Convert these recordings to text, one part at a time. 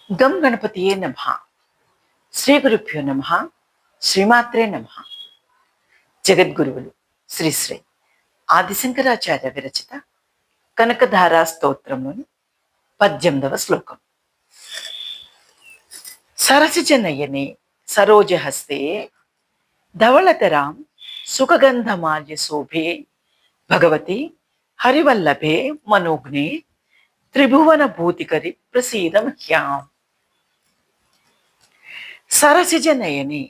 గం గణపతియే నమః. శ్రీ గురుభ్యో నమః. శ్రీమాత్రే నమః. జగద్గురువులు శ్రీ శ్రీ ఆదిశంకరాచార్య విరచిత కనకధారా స్తోత్రంలోని 18వ శ్లోకం. సరసిజనయనే సరోజహస్తే ధవళతరాం సుఖగంధమాల్య శోభే భగవతి హరివల్లభే మనోజ్ఞే త్రిభువన భూతికరి ప్రసీద మహ్యాం. సరసిజనయని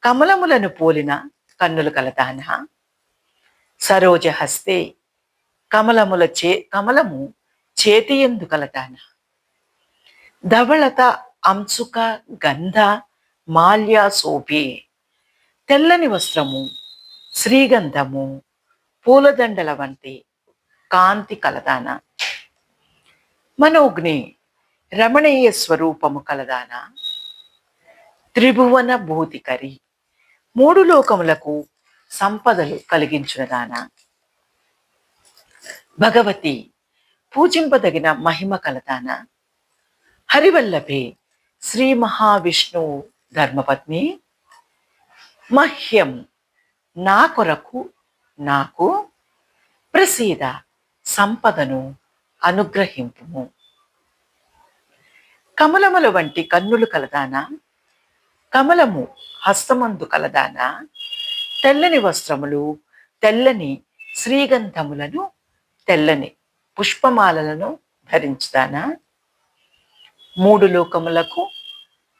కమలములను పోలిన కన్నులు కలదాన, సరోజహస్తే కమలము చేతియందు కలదాన, ధవళత అంశుక గంధ మాల్య శోభే తెల్లని వస్త్రము, శ్రీగంధము, పూలదండల వంటి కాంతి కలదాన, మనోజ్ఞే రమణీయ స్వరూపము కలదాన, త్రిభువన భూతికరి మూడు లోకములకు సంపదలు కలిగించునదాన, భగవతి పూజింపదగిన మహిమ కలదాన, హరివల్లభే శ్రీ మహావిష్ణువు ధర్మపత్ని, మహ్యం నా కొరకు నాకు ప్రసీద సంపదను అనుగ్రహింపుము. కమలముల వంటి కన్నులు కలదానా, కమలము హస్తమందు కలదానా, తెల్లని వస్త్రములు, తెల్లని శ్రీగంధములను, తెల్లని పుష్పమాలలను ధరించుదానా, మూడు లోకములకు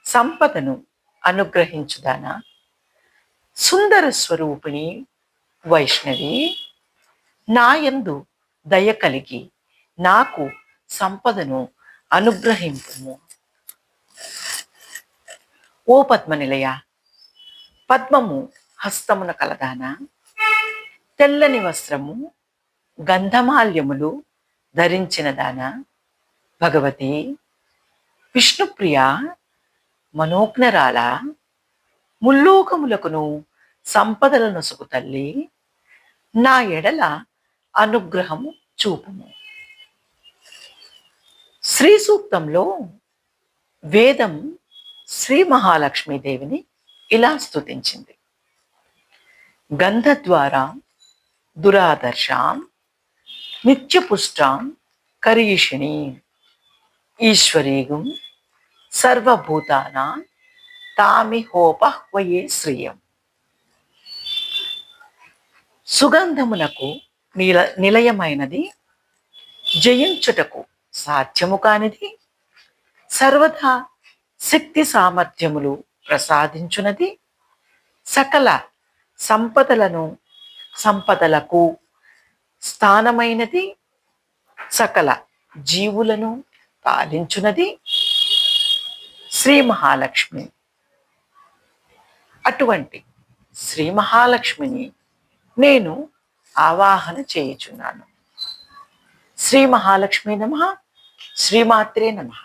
సంపదను అనుగ్రహించుదానా, సుందర స్వరూపిణి వైష్ణవి నాయందు దయ కలిగి నాకు సంపదను అనుగ్రహింపుము. ఓ పద్మనిలయ, పద్మము హస్తమున కలదానా, తెల్లని వస్త్రము గంధమాల్యములు ధరించిన దానా, భగవతి విష్ణుప్రియ మనోజ్ఞరాల ముల్లోకములకును సంపదలను సుకు తల్లి, నా ఎడల అనుగ్రహము చూపుము. శ్రీ సూక్తంలో వేదం శ్రీ మహాలక్ష్మీదేవిని ఇలా స్తుతించింది. గంధద్వారా దురాదర్శాం నిత్యపుష్టాం కరీషిణి ఈశ్వరీగుం సర్వభూతానాం తామిహోపహ్వయే శ్రియం. సుగంధమునకు నిలయమైనది, జయించుటకు సాధ్యము కానిది, సర్వదా శక్తి సామర్థ్యములు ప్రసాదించున్నది, సకల సంపదలకు స్థానమైనది, సకల జీవులను పాలించున్నది శ్రీ మహాలక్ష్మి. అటువంటి శ్రీ మహాలక్ష్మిని నేను ఆవాహన చేయుచున్నాను. శ్రీ మహాలక్ష్మీ నమః. శ్రీమాత్రే నమః.